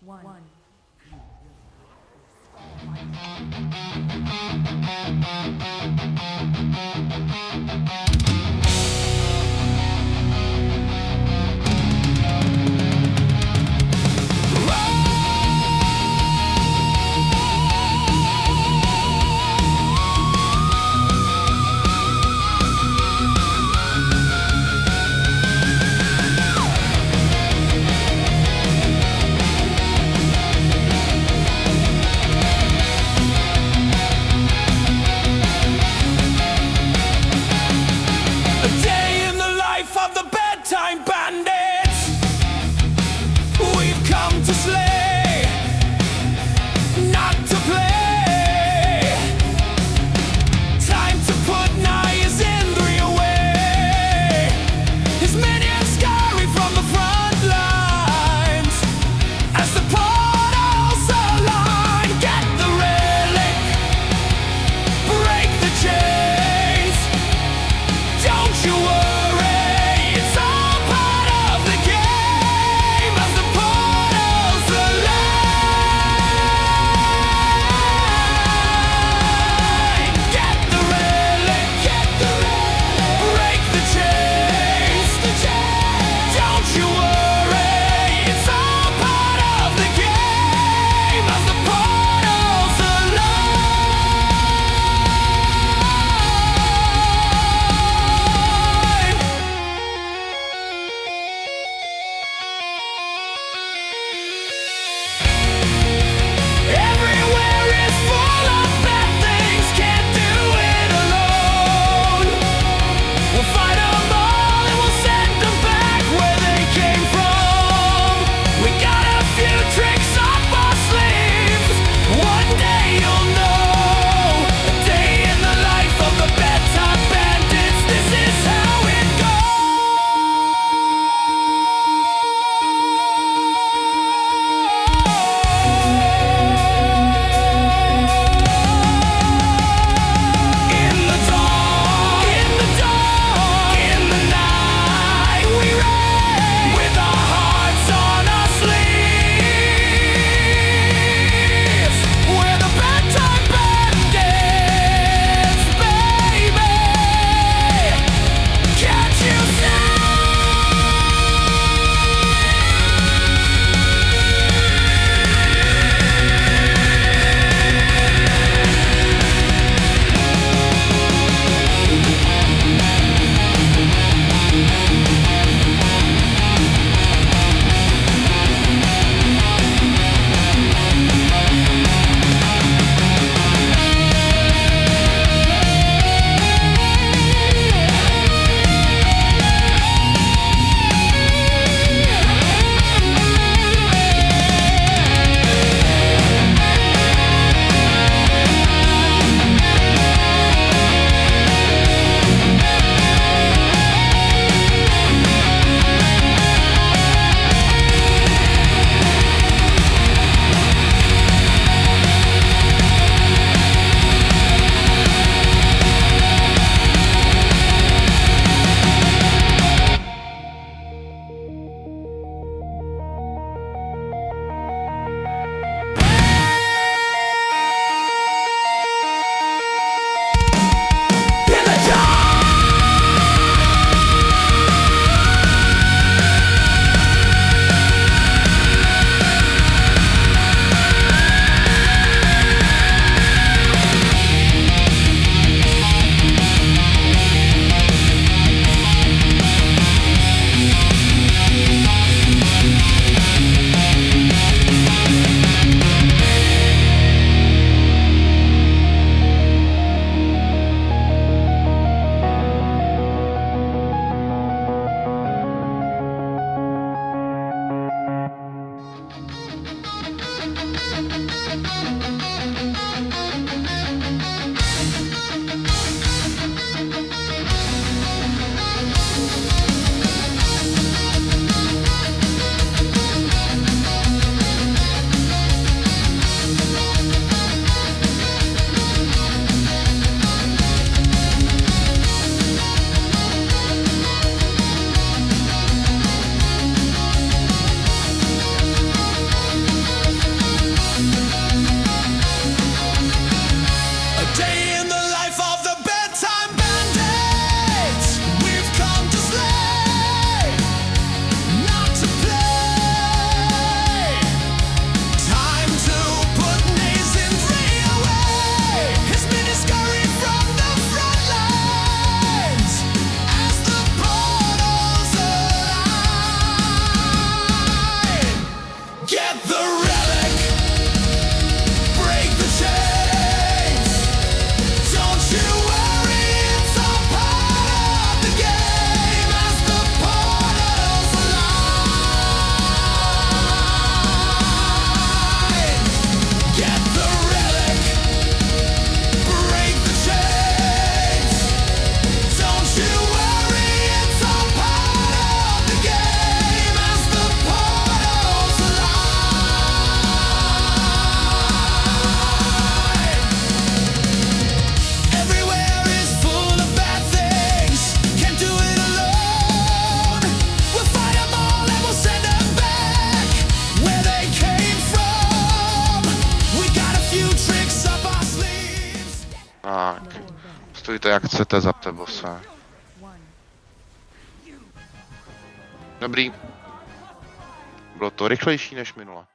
one. Of the Bedtime Bandits, we've come to slay, not to play. Time to put Naazindhri away. His minions scurry from the front lines as the portals align. Get the relic, break the chains. Don't you worry. Get the relic, break the chains. Don't you worry, it's all part of the game as the portals align. Get the relic, break the chains. Don't you worry, it's all part of the game as the portals align. Everywhere is full of bad things, can't do it alone. We'll fight them all and we'll send them back where they came from. We got a few tricks up our sleeves. Tak. Stojte jak chcete, zapte bose. Dobrý. Bylo to rychlejší než minule.